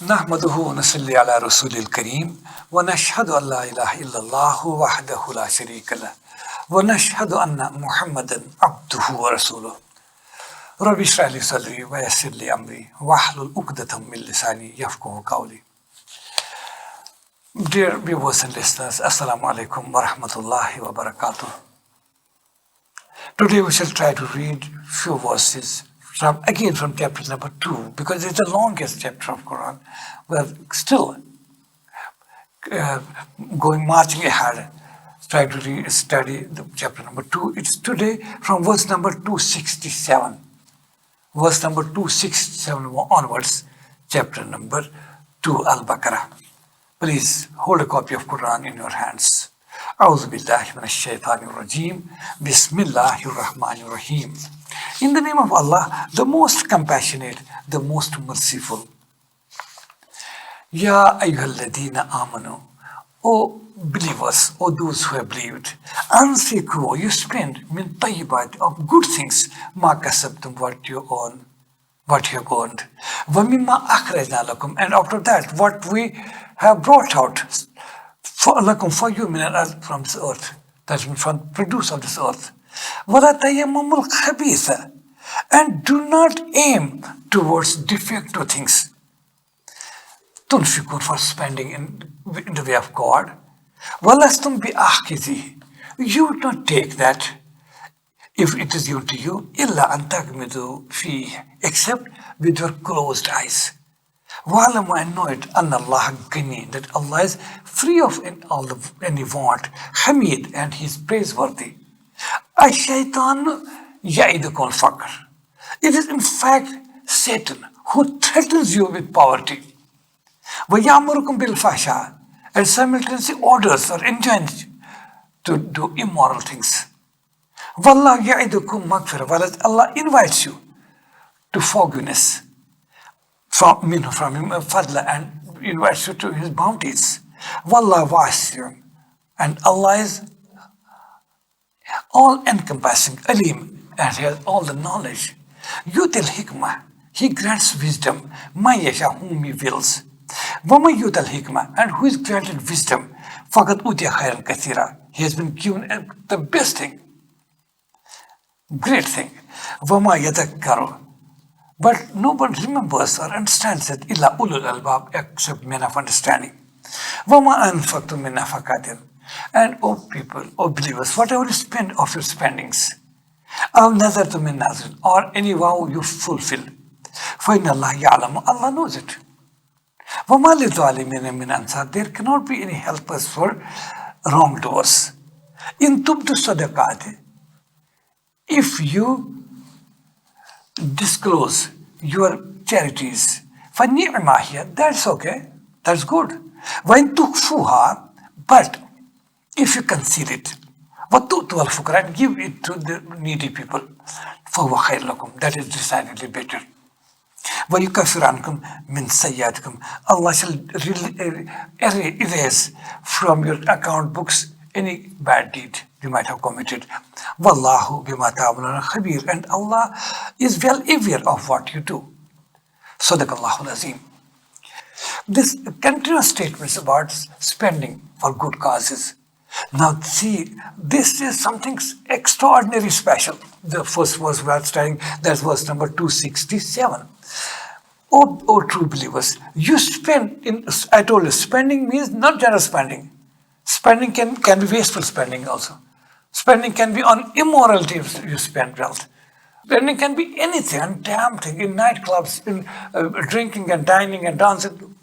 نحمده ونصلي على رسول الكريم ونشهد أن لا إله إلا الله وحده لا شريك له ونشهد أن محمدا عبده ورسوله رب اشرح لي صدري ويسر لي أمري واحلل عقدة من لساني يفقهوا قولي. Dear viewers and listeners, Assalamu alaikum wa rahmatullahi wa barakatuh. Today we shall try to read few verses from chapter number 2, because it's the longest chapter of Quran. We are still marching ahead, trying to study the chapter number 2. It's today from verse number 267. Verse number 267 onwards, chapter number 2, Al-Baqarah. Please hold a copy of Quran in your hands. A'udhu billahi minash shaitanir rajim. Bismillahir rahmanir rahim. In the name of Allah, the most compassionate, the most merciful. Ya ayyuhalladhina amanu. O believers, O those who have believed. Anfiku, you spend min tayyibat, of good things, ma kasabtum, what you own, what you have earned. Wa mimma akhrajna lakum, and after that, what we have brought out for you from this earth, that means from produce of this earth. وَلَا تَيَمَّمُوا الْخَبِيثَ, and do not aim towards defective things. تُنْفِقُونَ, for spending in the way of God. وَلَسْتُمْ بِآخِذِهِ, you would not take that if it is given to you, إِلَّا أَن تَغْمِضُوا فِيهِ, except with your closed eyes. وَعَلَمُوا, and know it, أَنَّ اللَّهَ غَنِيٌّ, that Allah is free of any want, Hamid, and He is praiseworthy. الشَّيْطَانُ يَعِدُكُمُ الْفَقْرَ, it is in fact Satan who threatens you with poverty. وَيَأْمُرُكُمْ بِالْفَحْشَاءِ, and simultaneously orders or enjoins to do immoral things. وَاللَّهُ يَعِدُكُمْ مَغْفِرَةً, whereas Allah invites you to forgiveness from him, fadla, and invites you to His bounties. Wallahu wasi'un, and Allah is all-encompassing, alim, and He has all the knowledge. Yutil hikmah, He grants wisdom, ma yasha, whom He wills. Wama yutil hikmah, and who is granted wisdom, faqad utiya khairan kathira, he has been given the best thing, great thing. Wama yadhakkaru, but no one remembers or understands it, illa ulul albab, except men of understanding. Wama anfaqtum min nafaqatin, and O people, O believers, whatever you spend of your spendings, aw nazartum min nazrin, or any vow you fulfill, fa inna Allah ya'lamu, Allah knows it. Wama lidhalimina min ansar, there cannot be any helpers for wrongdoers. In tubdu sadaqati, if you disclose your charities, فَنِعْمَا هِيَ, that's okay, that's good. وَإِن تُخْفُوهَا, but if you conceal it, وَتُؤْتُوَ الْفُقَرَاءَ, and give it to the needy people, فَهُوَ خَيْرٌ لَكُمْ, that is decidedly better. وَيُكَفِّرْ عَنْكُمْ مِنْ سَيِّئَاتِكُمْ, Allah shall erase from your account books any bad deed you might have committed. Wallahu bima ta'maluna khabir, and Allah is well aware of what you do. Sadaqallahu al-Azim. This continuous statements about spending for good causes. Now see, this is something extraordinary special. The first verse we are studying, that's verse number 267. O true believers, you spend I told you, spending means not general spending. Spending can be wasteful spending also. Spending can be on immorality, you spend wealth. Spending can be anything, and damn thing, in nightclubs, in drinking and dining and dancing.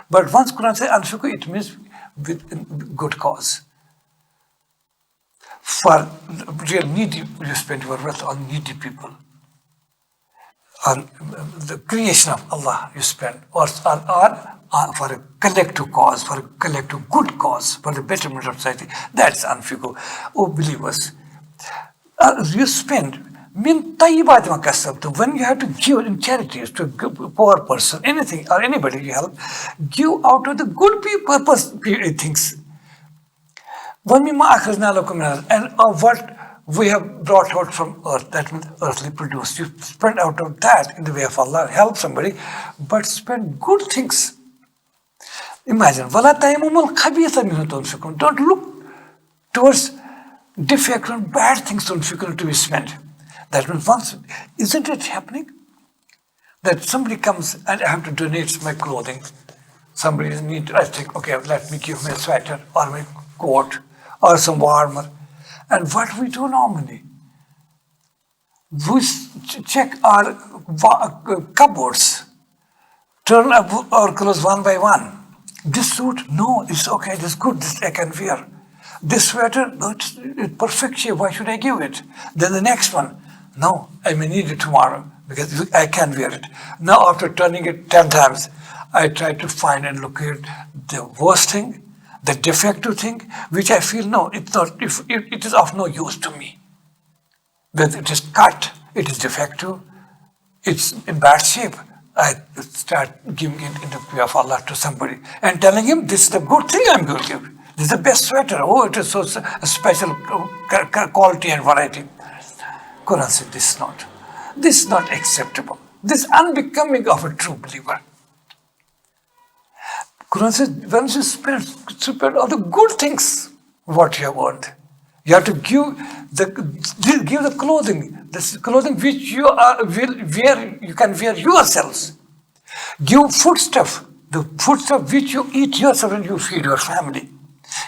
But once Quran says anfiqu, it means with good cause. For real needy, you spend your wealth on needy people. On the creation of Allah, you spend, or for a collective cause, for a collective good cause, for the betterment of society. That's anfiqu. Oh believers, you spend min tayyibat ma kasabtum, when you have to give in charities to a poor person, anything or anybody you help, give out of the good purpose things. وَمِمَّا أَخْرَجْنَا لَكُم مِنَ الْأَرْضِ, and of what we have brought out from earth, that means earthly produce. You spend out of that in the way of Allah, help somebody, but spend good things. Imagine, وَلَا تَيَمُّمُ الْخَبِيثَ مِنْهُ تُنْفِقُونَ. Don't look towards defect and bad things to be spent. That means once, isn't it happening? That somebody comes and I have to donate my clothing. Somebody needs, I think, okay, let me give me a sweater or my coat or some warmer. And what we do normally, we check our cupboards, turn our clothes one by one. This suit, no, it's okay, this is good, this I can wear. This sweater, no, it's perfect shape, why should I give it? Then the next one, no, I may need it tomorrow because I can wear it. Now after turning it 10 times, I try to find and locate the worst thing, the defective thing, which I feel, no, it's not, it is of no use to me. Whether it is cut, it is defective, it's in bad shape, I start giving it in the way of Allah to somebody and telling him, this is the good thing I'm going to give. This is the best sweater. Oh, it is so special quality and variety. Quran said this is not acceptable. This is unbecoming of a true believer. Quran says, when you spend all the good things, what you have earned, you have to give the clothing, this clothing which you can wear yourselves. Give foodstuff, the foodstuff which you eat yourself and you feed your family.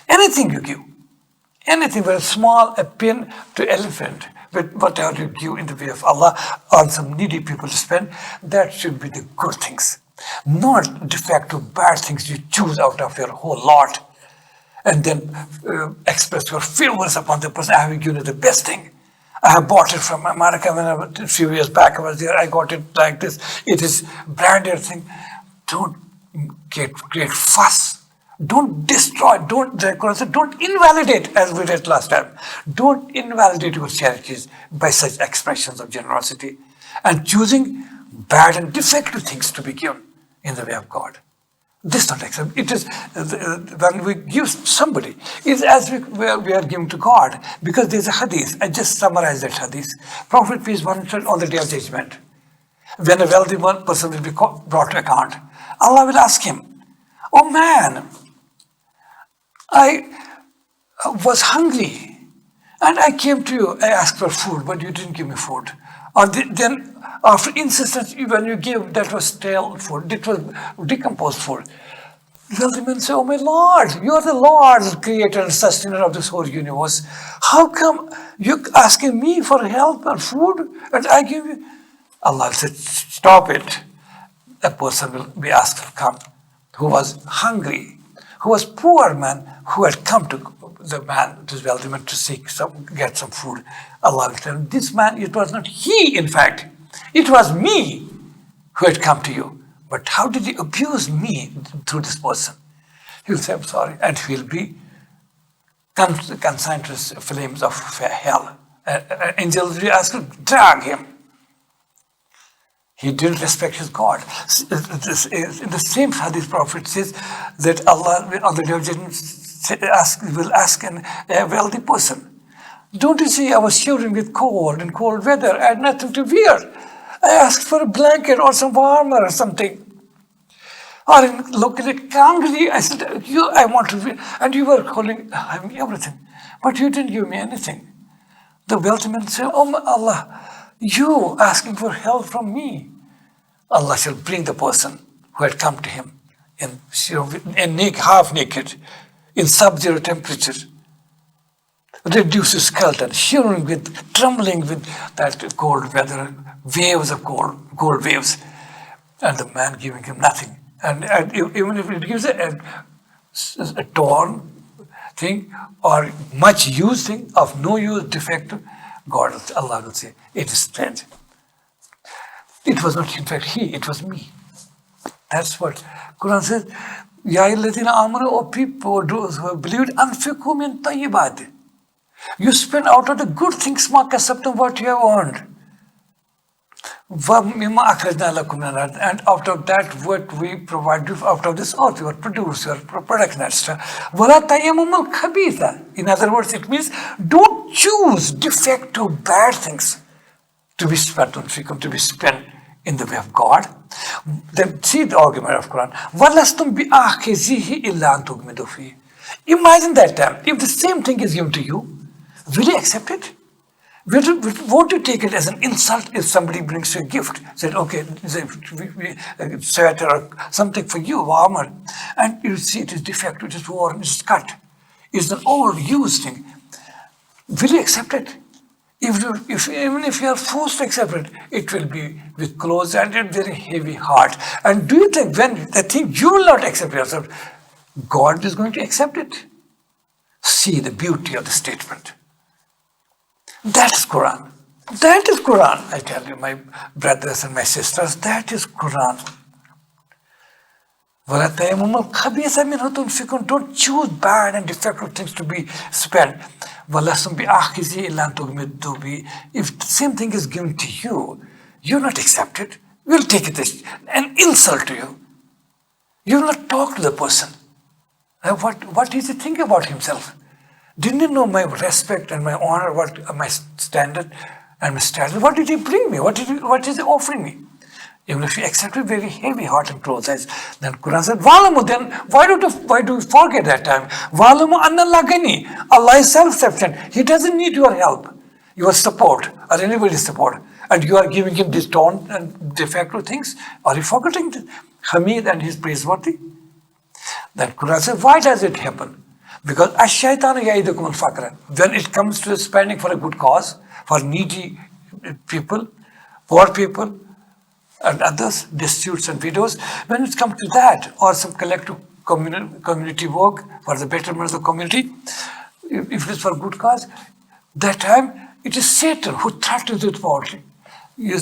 Anything you give, anything very small, a pin to elephant, but whatever you give in the way of Allah on some needy people to spend, that should be the good things. Not defective bad things you choose out of your whole lot and then express your feelings upon the person. I have given you the best thing. I have bought it from America when a few years back I was there. I got it like this. It is branded thing. Don't create fuss. Don't destroy. Don't invalidate, as we read last time. Don't invalidate your charities by such expressions of generosity and choosing bad and defective things to be given in the way of God. This is not acceptable. It is when we give somebody, it's as we are giving to God, because there's a hadith. I just summarized that hadith. Prophet peace be upon him on the day of judgment, when a wealthy person will be brought to account, Allah will ask him, "Oh man, I was hungry and I came to you. I asked for food, but you didn't give me food." Or then after insistence, when you gave, that was stale food, it was decomposed food. Well, the man say, "Oh my Lord, you are the Lord, creator and sustainer of this whole universe. How come you asking me for help and food and I give you?" Allah said, "Stop it." A person will be asked to come who was hungry, who was poor man, who had come to the man, this wealthy man, to get some food. Allah will tell him, "This man, it was not he, in fact. It was me who had come to you. But how did you abuse me through this person?" He will say, "I'm sorry." And he will be consigned to the flames of hell. Angels will ask him, drag him. He didn't respect his God. In the same hadith, Prophet says that Allah, on the day of judgment, will ask a wealthy person, "Don't you see I was shivering with cold and cold weather? I had nothing to wear. I asked for a blanket or some warmer or something. Or locally hungry, I said, I want to wear, and you were having everything, but you didn't give me anything." The wealthy man said, "Oh Allah, you asking for help from me." Allah shall bring the person who had come to him half naked, in sub-zero temperature, reduce his skeleton, shivering with, trembling with that cold weather, waves of cold waves, and the man giving him nothing. And even if it gives a torn thing or much used thing of no use, defective, Allah will say, "It is strange. It was not in fact he, it was me." That's what Quran says. "Ya ayyuhalladhina amanu," O people, those who have believed, "anfiqu min tayyibat." You spend out of the good things, ma kasabtum, what you have earned. وَمِمَّا أَخْرَجْنَا لَكُم مِنَ الْأَرْضِ, and out of that what we provide you out of this earth, your produce, your production, etc. وَلَا تَيَمُّمُ الْخَبِيثَ. In other words, it means don't choose defective bad things to be spent on fikum, to be spent in the way of God. Then see the argument of Quran. وَلَسْتُمْ بِآخِذِهِ إِلَّا أَن تُؤْمِنُوا فِيهِ. Imagine that time, if the same thing is given to you, will you accept it? Won't you take it as an insult if somebody brings you a gift? Said, okay, a sweater or something for you, armor, and you see it is defective, it is worn, it is cut. It's an overused thing. Will you accept it? Even if you are forced to accept it, it will be with closed and a very heavy heart. And do you think when the thing you will not accept yourself, God is going to accept it? See the beauty of the statement. That is Quran. That is Quran. I tell you, my brothers and my sisters, that is Quran. Don't choose bad and defective things to be spent. If the same thing is given to you, you will not accept it. You will take it as an insult to you. You will not talk to the person. What is he thinking about himself? Didn't he know my respect and my honor, what my standard and my status? What did he bring me? What is he offering me? Even if you accept it very heavy heart and closed eyes, then Quran said, Walamu, then why do you forget that time? Walamu anna Allah gani. Allah is self-sufficient. He doesn't need your help, your support, or anybody's support. And you are giving him this taunt and defective things. Are you forgetting Hamid and his praiseworthy? Then Quran said, why does it happen? Because ash-shaytanu ya'idukum al-faqra. When it comes to spending for a good cause, for needy people, poor people, and others, destitutes and widows, when it comes to that, or some collective community work for the betterment of the community, if it is for a good cause, that time it is Satan who threatens with poverty. You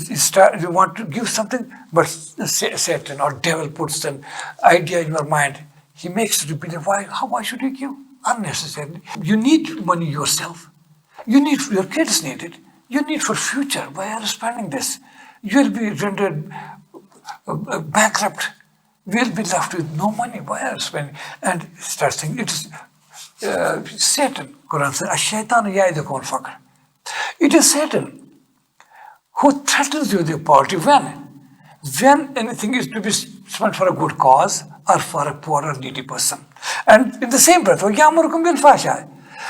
want to give something, but Satan or devil puts an idea in your mind. He makes you believe, why should you give? Unnecessarily. You need money yourself. Your kids need it. You need for future. Why are you spending this? You will be rendered bankrupt. We will be left with no money. Why are you spending? And start thinking, it is Satan. Quran says, ash-shaytanu ya'idukum al-faqr. It is Satan who threatens you with poverty. When anything is to be spent for a good cause or for a poor or needy person. And in the same breath,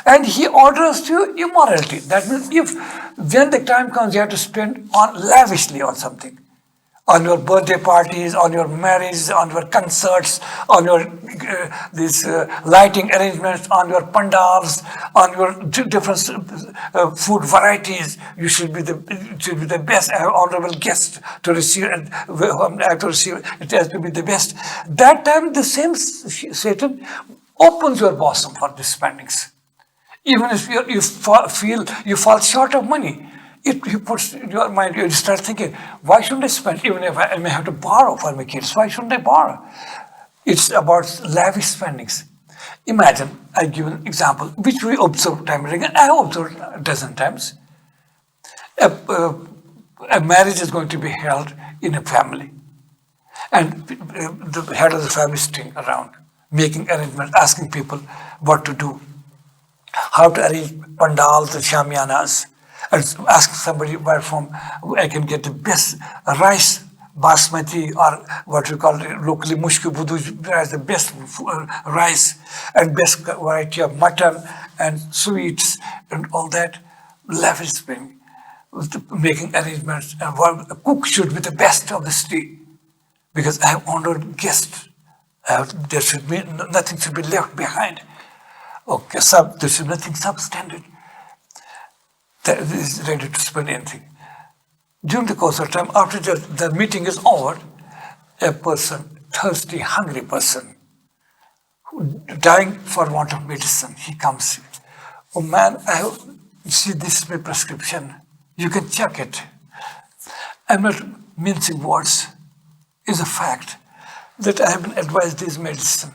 and he orders you immorality. That means when the time comes, you have to spend lavishly on something. On your birthday parties, on your marriages, on your concerts, on your lighting arrangements, on your pandals, on your different food varieties. You should be the best honorable guest to receive, and it has to be the best. That time, the same Satan opens your bosom for these spendings. Even if you feel you fall short of money, he puts in your mind, you start thinking, why shouldn't I spend, even if I may have to borrow for my kids, why shouldn't I borrow? It's about lavish spendings. Imagine, I give an example, which we observe time and again. I have observed a dozen times. A marriage is going to be held in a family. And the head of the family is sitting around, making arrangements, asking people what to do, how to arrange pandals and shamianas. And ask somebody where from I can get the best rice, basmati, or what we call locally mushki budu rice, the best rice and best variety of mutton and sweets and all that. Lavish spending, making arrangements, and a cook should be the best of the city because I have honored guests. There should be nothing should be left behind. Okay, there should be nothing substandard. That is ready to spend anything. During the course of time, after the meeting is over, a person, thirsty, hungry person, dying for want of medicine, he comes. Oh man, see, this is my prescription. You can check it. I'm not mincing words. It's a fact that I have been advised this medicine,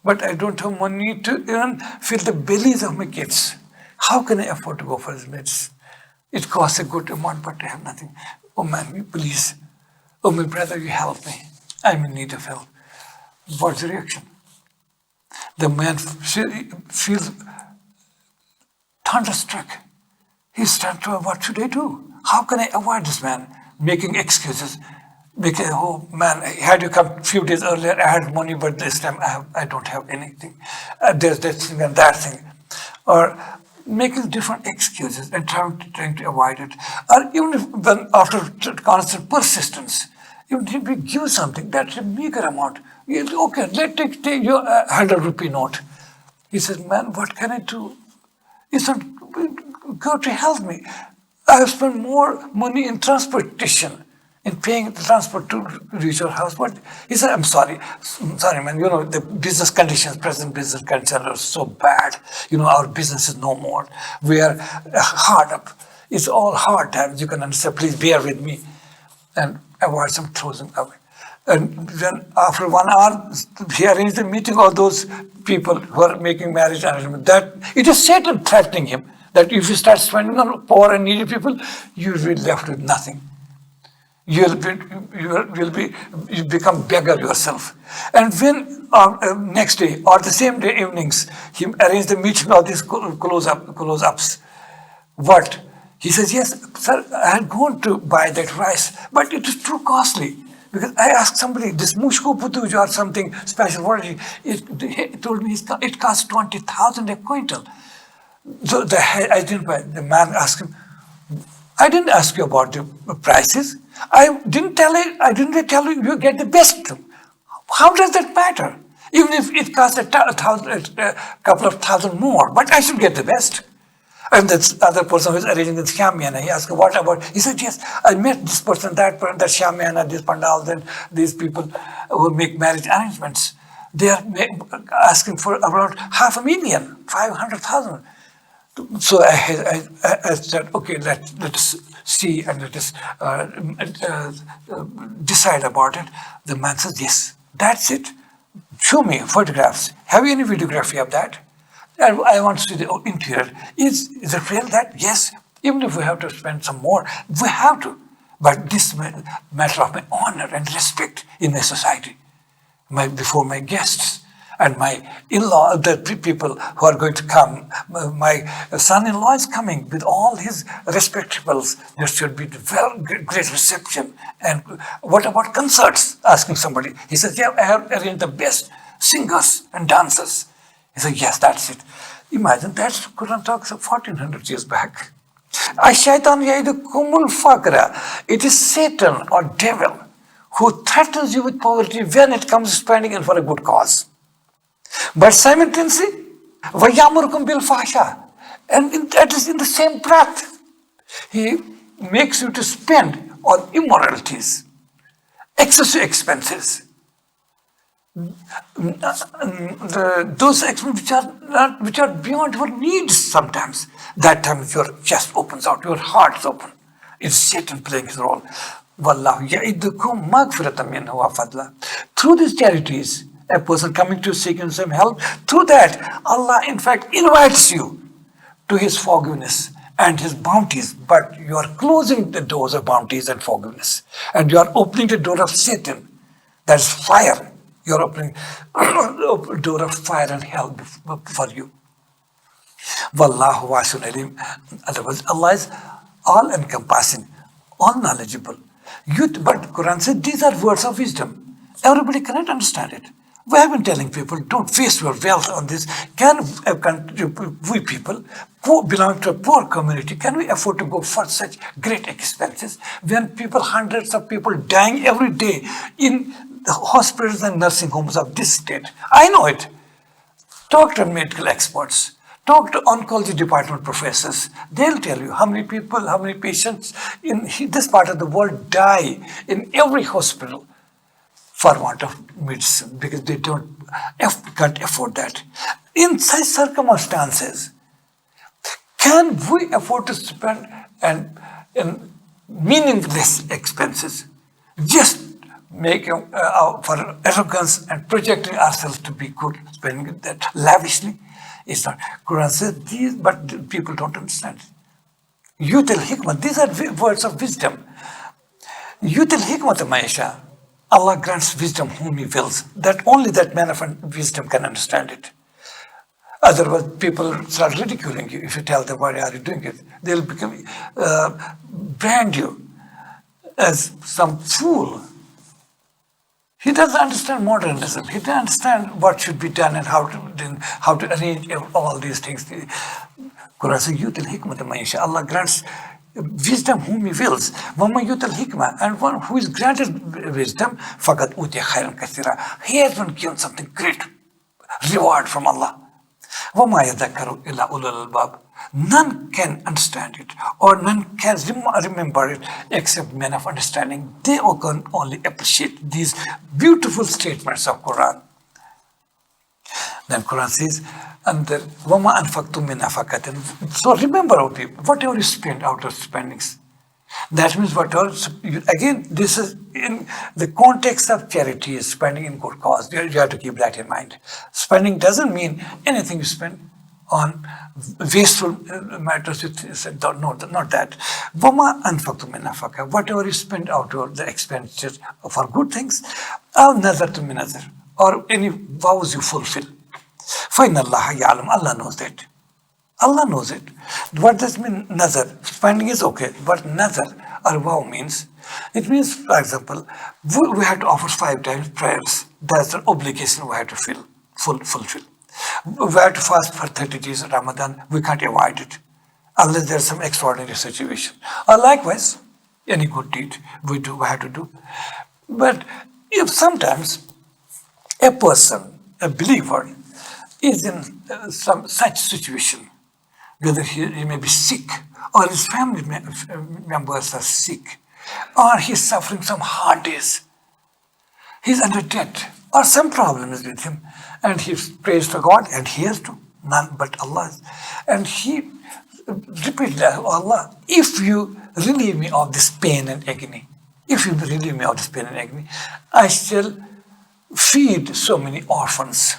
but I don't have money to even fill the bellies of my kids. How can I afford to go for this medicine? It costs a good amount, but I have nothing. Oh man, please. Oh my brother, you help me. I'm in need of help. What's the reaction? The man feels thunderstruck. He's trying to, what should I do? How can I avoid this man making excuses? Because, oh man, had you come a few days earlier, I had money, but this time I don't have anything. There's this thing and that thing. Or making different excuses and trying to avoid it. Or even if, when after constant persistence, even if we give something, that's a meager amount. Okay, let's take your 100 rupee note. He says, man, what can I do? He said, go to help me. I have spent more money in transportation, in paying the transport to reach your house. But he said, I'm sorry, man, the business conditions, present business conditions are so bad. Our business is no more. We are hard up. It's all hard times, you can understand. Please bear with me. And avoid some closing away. And then after 1 hour, he arranged a meeting of those people who are making marriage arrangements. That it is Satan threatening him that if you start spending on poor and needy people, you will be left with nothing. You become beggar yourself. And when next day or the same day evenings, he arranged the meeting of these close-ups. What? He says, yes, sir, I had gone to buy that rice, but it is too costly. Because I asked somebody, this mushko putuj or something special, what is it? He told me it costs 20,000 a quintal. So I didn't buy. The man asked him, I didn't ask you about the prices. I didn't tell you you get the best. How does that matter? Even if it costs a couple of thousand more, but I should get the best. And this other person who is arranging the shamiana, he asked, what about? He said, yes, I met this person, that shamiana, this pandals, and these people who make marriage arrangements. They are asking for about 500,000, 500,000. So I said, okay, let us see and let us decide about it. The man says, yes, that's it. Show me photographs. Have you any videography of that? I want to see the interior. Is it real that? Yes. Even if we have to spend some more, we have to. But this matter of my honor and respect in my society, before my guests and my in-law, the people who are going to come. My son-in-law is coming with all his respectables. There should be great reception. And what about concerts? Asking somebody. He says, yeah, I have arranged the best singers and dancers. He said, yes, that's it. Imagine that Quran talks of 1400 years back. Ash-shaytan ya'idukumul faqra. It is Satan or devil who threatens you with poverty when it comes to spending it for a good cause. But simultaneously, وَيَأْمُرُكُمْ بِالْفَحْشَاءِ. And that is in the same breath. He makes you to spend on immoralities, excessive expenses. Those expenses which are beyond your needs sometimes. That time your chest opens out, your heart is open. It's Satan playing his role. وَاللَّهُ يَعِدُّكُمْ مَغْفِرَةً مِنْهُ وَفَضْلًا. Through these charities, a person coming to seeking some help, through that, Allah in fact invites you to His forgiveness and His bounties, but you are closing the doors of bounties and forgiveness. And you are opening the door of Satan, that is fire. You are opening the door of fire and hell for you. Wallahu wasi'un alim. Otherwise, Allah is all-encompassing, all-knowledgeable. But Quran says these are words of wisdom. Everybody cannot understand it. We have been telling people, don't waste your wealth on this. We people who belong to a poor community, can we afford to go for such great expenses? When hundreds of people dying every day in the hospitals and nursing homes of this state. I know it. Talk to medical experts. Talk to oncology department professors. They'll tell you how many people, how many patients in this part of the world die in every hospital for want of medicine because they can't afford that. In such circumstances, can we afford to spend in meaningless expenses just making for arrogance and projecting ourselves to be good, spending that lavishly? It's not. Quran says these, but people don't understand. Yutil hikmah, these are words of wisdom. Yutil hikmah mayasha. Allah grants wisdom whom He wills. That only that man of wisdom can understand it. Otherwise, people start ridiculing you. If you tell them, why are you doing it? They'll brand you as some fool He doesn't understand modernism. He doesn't understand what should be done and how to arrange all these things. Quran says, "Yutil hikmata man yasha." Allah grants wisdom whom He wills. وَمَن يُؤْتَ الْحِكْمَةَ, and one who is granted wisdom, فَقَدْ أُوتِيَ خَيْرًا كَثِيرًا. He has been given something great, reward from Allah. وَمَا يَذَكَّرُ إِلَّا أُولُو الْأَلْبَابِ. None can understand it, or none can remember it except men of understanding. They can only appreciate these beautiful statements of Quran. Then Quran says, and وَمَا أَنفَقْتُم مِّن نَفَقَةٍ. So remember, O people, whatever you spend out of spendings. That means whatever, again, this is in the context of charity, is spending in good cause. You have to keep that in mind. Spending doesn't mean anything you spend on wasteful matters. No, not that. وَمَا أَنفَقْتُم مِّن نَفَقَةٍ. Whatever you spend out of the expenditure for good things, أَوْ نَذَرْتُم مِّن نَذْرٍ, or any vows you fulfill. فَإِنَّ اللَّهَ يَعْلَمُ. Allah knows that. Allah knows it. What does mean nazar? Spending is okay, but nazar or vow means, it means, for example, we have to offer 5 times prayers. That's an obligation we have to fulfill. We have to fast for 30 days of Ramadan. We can't avoid it unless there's some extraordinary situation. Or likewise, any good deed we have to do. But if sometimes a person, a believer, is in some such situation, whether he may be sick, or his family members are sick, or he's suffering some hard days, he's under debt, or some problem is with him, and he prays to God, and he has to, none but Allah. And he repeatedly, "Oh Allah, if you relieve me of this pain and agony, if you relieve me of this pain and agony, I shall feed so many orphans,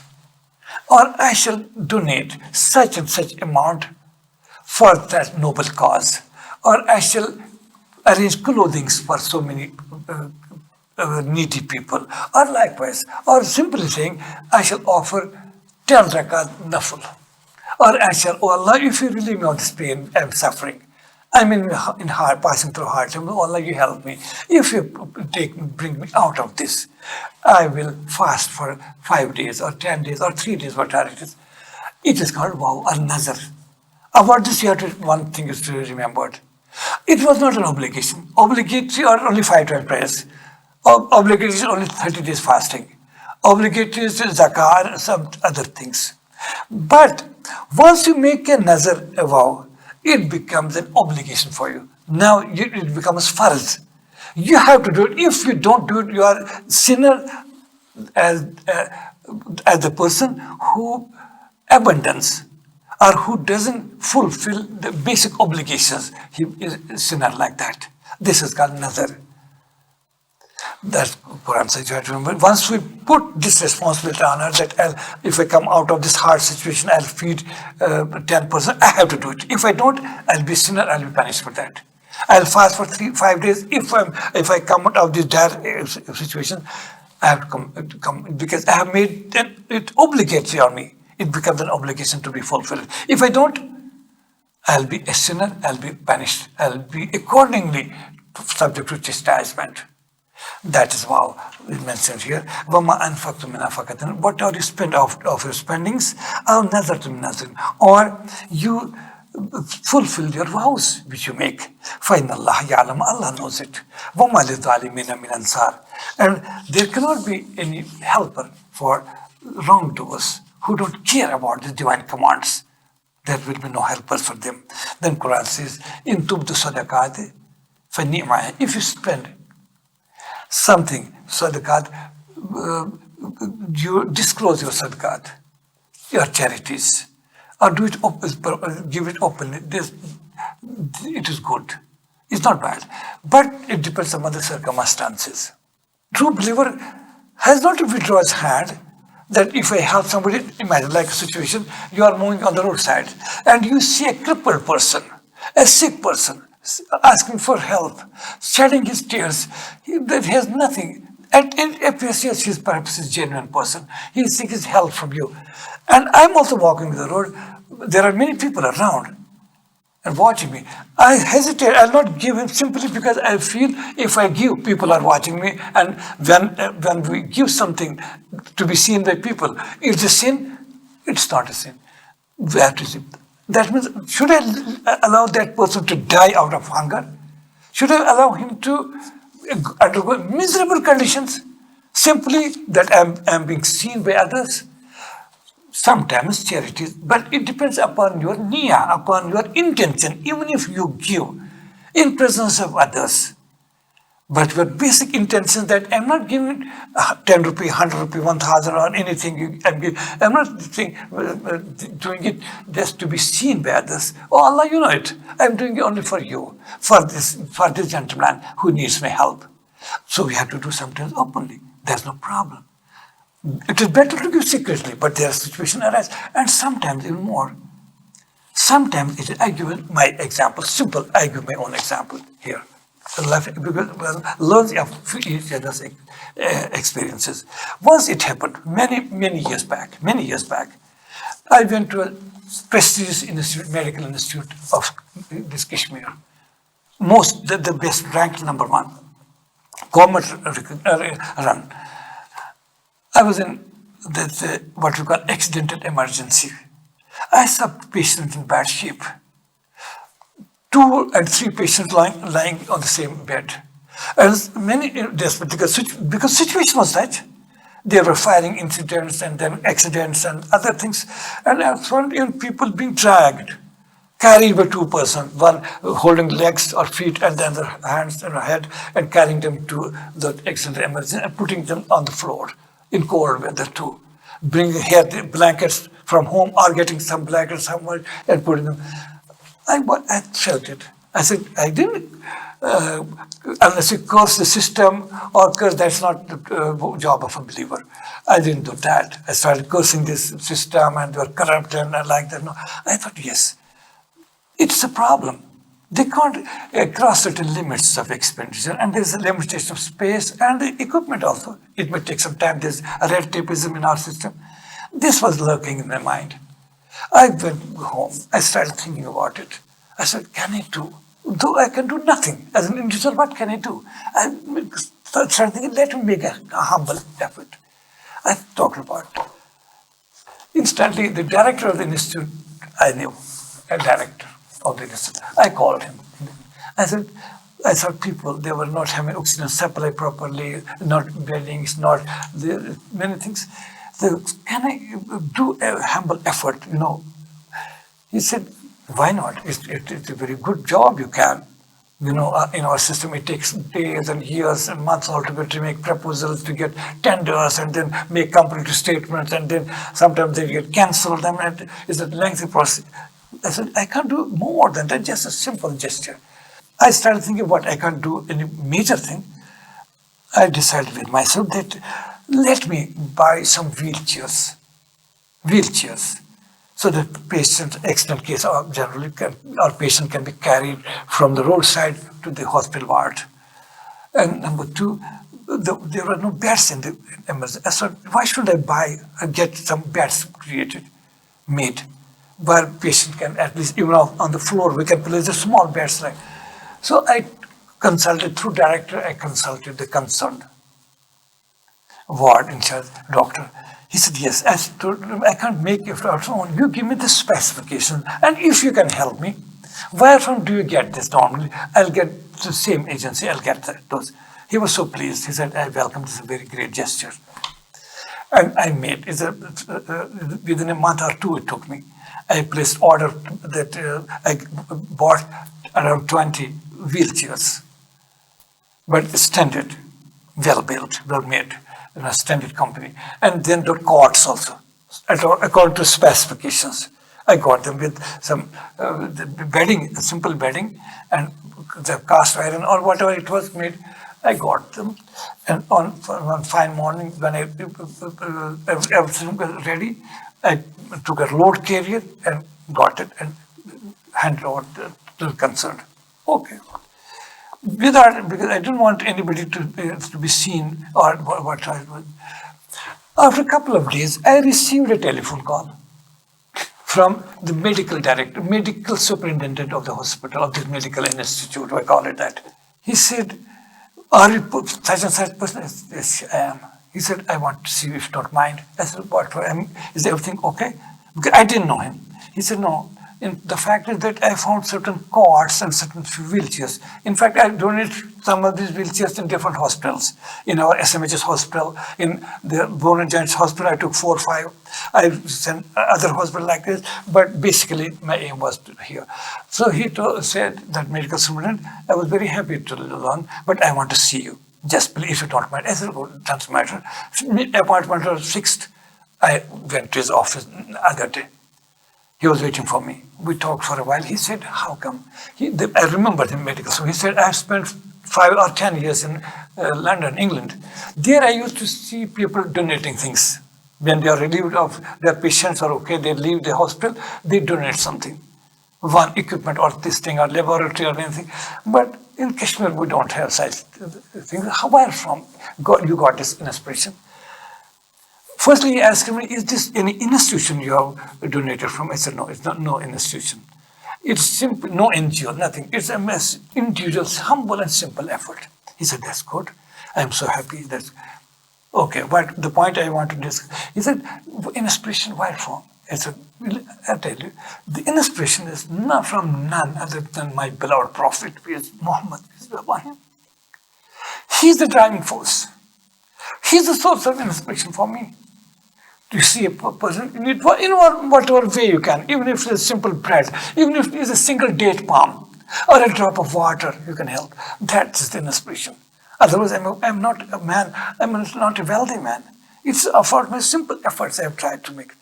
or I shall donate such and such amount for that noble cause, or I shall arrange clothing for so many needy people," or likewise, or simply saying, "I shall offer 10 rakat nafil," or I shall, "Oh Allah, if you relieve me of this pain and suffering, I'm passing through hard time, oh Allah, you help me. If you bring me out of this, I will fast for 5 days or 10 days or 3 days," whatever it is. It is called vow or nazar. About this, one thing is to be remembered. It was not an obligation. Obligatory or only 5 times prayers. Obligatory is only 30 days fasting. Obligatory is zakah and some other things. But once you make a nazar, a vow, it becomes an obligation for you. Now it becomes farz. You have to do it. If you don't do it, you are sinner as the person who abandons or who doesn't fulfill the basic obligations. He is a sinner like that. This is called nazar. That's Quran says you have to remember. Once we put this responsibility on us, that if I come out of this hard situation, I'll feed 10%, I have to do it. If I don't, I'll be a sinner, I'll be punished for that. I'll fast for 5 days. If I come out of this dire situation, I have to come because I have made it obligatory on me. It becomes an obligation to be fulfilled. If I don't, I'll be a sinner, I'll be punished, I'll be accordingly subject to chastisement. That is how it mentioned here. وَمَا أَنفَقْتُم مِّن نَفَقَةٍ. Whatever you spend of your spendings, أَوْ نَذَرْتُم مِّن نَذْرٍ, or you fulfill your vows which you make. فَإِنَّ اللَّهَ يَعْلَمُ. Allah knows it. وَمَا لِلظَّالِمِينَ مِنْ أَنصَارٍ. And there cannot be any helper for wrongdoers who don't care about the divine commands. There will be no helpers for them. Then Quran says, "In tubdu sadaqat فَنِعْمَهِ." If you spend something, sadaqat, you disclose your sadaqat, your charities, or do it give it openly. It is good. It's not bad. But it depends on other circumstances. True believer has not to withdraw his hand. That if I help somebody, imagine like a situation, you are moving on the roadside and you see a crippled person, a sick person, asking for help, shedding his tears, that he has nothing. And it appears, yes, he's perhaps a genuine person. He seeks help from you. And I'm also walking the road. There are many people around. and watching me. I hesitate. I'll not give him simply because I feel if I give, people are watching me. And when we give something to be seen by people, it's a sin. It's not a sin. We have to see. That means, should I allow that person to die out of hunger? Should I allow him to undergo miserable conditions simply that I'm being seen by others? Sometimes charity, but it depends upon your niyyah, upon your intention, even if you give in presence of others. But your basic intention that I'm not giving 10 rupee, 100 rupee, 1,000 or anything I'm giving. I'm not doing it just to be seen by others. Oh Allah, you know it. I'm doing it only for you, for this gentleman who needs my help. So we have to do sometimes openly. There's no problem. It is better to give secretly, but there are situations arise, and sometimes even more. Sometimes I give my example, simple. I give my own example here. Because learn of each other's experiences. Once it happened, many years back. I went to a prestigious institute, medical institute of this Kashmir. The best, ranked number 1. Government run. I was in what we call accidental emergency. I saw patients in bad shape. 2 and 3 patients lying on the same bed. And many desperate because situation was that. There were firing incidents and then accidents and other things. And I found people being dragged, carried by 2 persons, one holding legs or feet and then their hands and head and carrying them to the accidental emergency and putting them on the floor in cold weather too. Bringing here the blankets from home or getting some blankets somewhere and putting them. I felt it. I said, I didn't, unless you curse the system or curse, that's not the job of a believer. I didn't do that. I started cursing this system and they were corrupt and like that. No. I thought, yes, it's a problem. They can't cross certain limits of expenditure, and there's a limitation of space and the equipment also. It may take some time. There's a red tapeism in our system. This was lurking in my mind. I went home. I started thinking about it. I said, can I do? Though I can do nothing as an individual, what can I do? I started thinking, let me make a humble effort. I talked about it. Instantly, the director of the institute, I knew, a director of the institute. I called him. I said, I saw people, they were not having oxygen supply properly, not beddings, not many things. So, can I do a humble effort, He said, why not? It's a very good job you can. In our system, it takes days and years and months altogether to make proposals, to get tenders, and then make company statements, and then sometimes they get cancelled, and it's a lengthy process. I said, I can't do more than that, just a simple gesture. I started thinking what I can't do any major thing. I decided with myself that let me buy some wheelchairs, so that patients, accident case, or generally our patient can be carried from the roadside to the hospital ward. And number 2, there were no beds in the emergency. I thought, why should I buy and get some beds made, where patient can at least, even on the floor, we can place a small beds like. So I consulted through director. I consulted the concerned ward in charge doctor. He said, yes, I can't make it on own. You give me the specification, and if you can help me, where from do you get this normally? I'll get the same agency, I'll get those. He was so pleased. He said, I welcome, this is a very great gesture. And I made, within a month or 2 it took me. I placed order that I bought around 20 wheelchairs, but standard, well built, well made. In a standard company, and then the cots also, according to specifications. I got them with some bedding, simple bedding, and the cast iron or whatever it was made. I got them, and on one fine morning when everything was ready, I took a load carrier and got it and handed over to the concerned. Okay. Because I didn't want anybody to be seen or what I was. After a couple of days, I received a telephone call from the medical director, medical superintendent of the hospital, of this medical institute, I call it that. He said, are you such and such person? Yes, I am. He said, I want to see you if you don't mind. I said, what? Is everything okay? Because I didn't know him. He said, no. And the fact is that I found certain cots and certain wheelchairs. In fact, I donated some of these wheelchairs in different hospitals. In our SMHS hospital, in the Bone and Joints hospital, I took 4 or 5. I sent other hospital like this, but basically my aim was here. So he said, that medical superintendent, I was very happy to learn, but I want to see you. Just please, if you don't mind. I said, oh, it doesn't matter. Appointment was fixed. I went to his office the other day. He was waiting for me. We talked for a while. He said, how come? I remember him medical. So he said, I've spent 5 or 10 years in London, England. There I used to see people donating things. When they are relieved of their patients are okay, they leave the hospital, they donate something. One equipment or this thing or laboratory or anything. But in Kashmir, we don't have such things. Where from you got this inspiration? Firstly, he asked me, is this any institution you have donated from? I said, no, it's not no institution. It's simple, no NGO, nothing. It's a individual, humble and simple effort. He said, that's good. I'm so happy. That's okay. But the point I want to discuss, he said, inspiration, where from? I said, I'll tell you, the inspiration is not from none other than my beloved Prophet, Muhammad. He's the driving force. He's the source of inspiration for me. You see a person in whatever way you can, even if it's simple bread, even if it's a single date palm or a drop of water, you can help. That's the inspiration. Otherwise, I'm not a man, I'm not a wealthy man. It's for my simple efforts I've tried to make.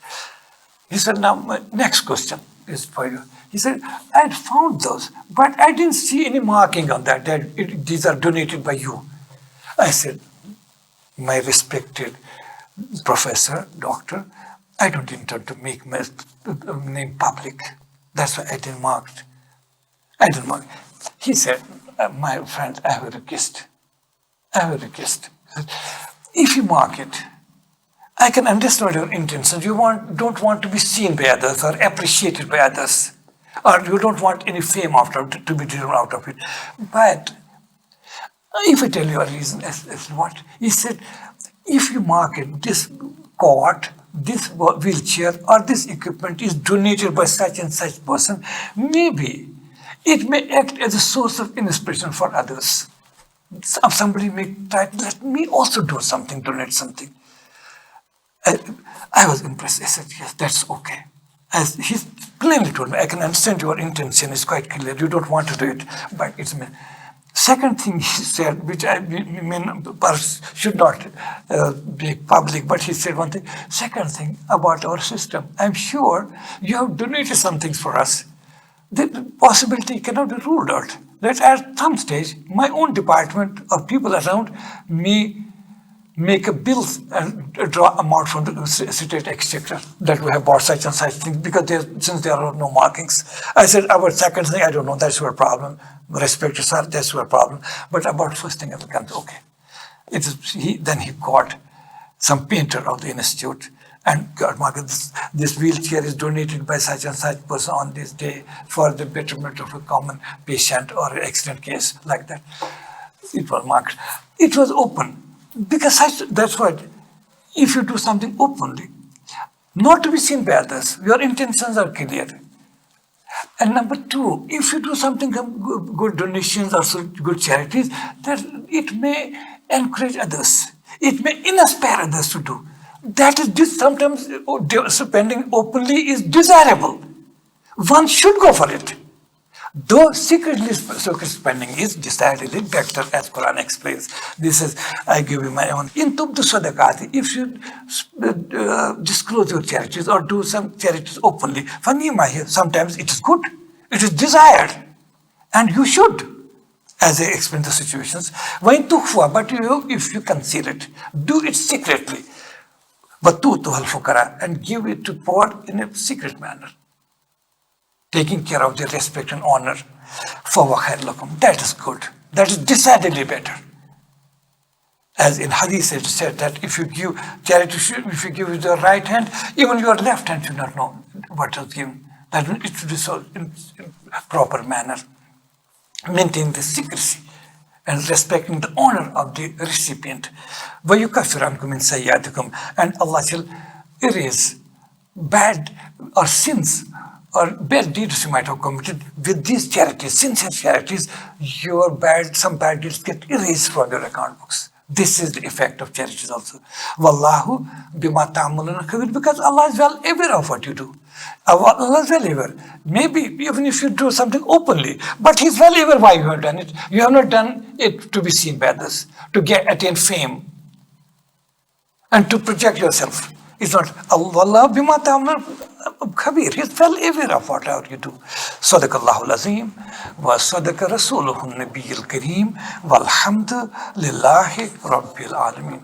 He said, now my next question is for you. He said, I had found those, but I didn't see any marking on that these are donated by you. I said, my respected professor, doctor, I don't intend to make my name public. That's why I didn't mark it. I didn't mark it. He said, my friend, I have a request. If you mark it, I can understand your intentions. You don't want to be seen by others or appreciated by others, or you don't want any fame to be driven out of it. But if I tell you a reason, as what? He said, if you market this cot, this wheelchair, or this equipment is donated by such and such person, maybe it may act as a source of inspiration for others. Somebody may try, let me also do something, donate something. I was impressed. I said, yes, that's okay. As he plainly told me, I can understand your intention is quite clear. You don't want to do it, but it's me. Second thing he said, which I mean, should not be public, but he said one thing. Second thing about our system, I'm sure you have donated some things for us. The possibility cannot be ruled out. That at some stage, my own department or people around may make a bill and draw amount from the state exchequer that we have bought such and such things because since there are no markings. I said about second thing, I don't know, that's your problem. Respect sir, that's your problem. But about first thing, I became okay. Then he called some painter of the institute and got marked, this wheelchair is donated by such and such person on this day for the betterment of a common patient or accident case like that. It was marked. It was open. Because that's what, if you do something openly, not to be seen by others, your intentions are clear. And number two, if you do something, good donations or good charities, that it may encourage others. It may inspire others to do. That is sometimes spending openly is desirable. One should go for it. Though secret spending is decidedly better, as Quran explains. This is, I give you my own. In tubdu sadaqati, if you disclose your charities or do some charities openly, sometimes it is good, it is desired, and you should, as I explain the situations. But if you conceal it, do it secretly, and give it to poor in a secret manner, taking care of their respect and honor. That is good. That is decidedly better. As in Hadith it said that if you give charity, if you give with your right hand, even your left hand should not know what is given. That means it should be sold in proper manner. Maintain the secrecy and respecting the honor of the recipient. وَيُكَفِّرْ عَنْكُم مِّن سَيِّئَاتِكُم, and Allah shall erase bad or sins or bad deeds you might have committed with these charities, sincere charities. Some bad deeds get erased from your account books. This is the effect of charities also. Wallahu bima ta'amaluna khabir, because Allah is well aware of what you do. Allah is well aware. Maybe even if you do something openly, but He's well aware why you have done it. You have not done it to be seen by others, to attain fame, and to project yourself. It's not Allah bima ta'amaluna khabir. He's well aware of whatever you do. Sadaqallahu al-Azim wa sadaqa rasuluhu an-Nabiyyul Kareem walhamdu lillahi rabbil alamin.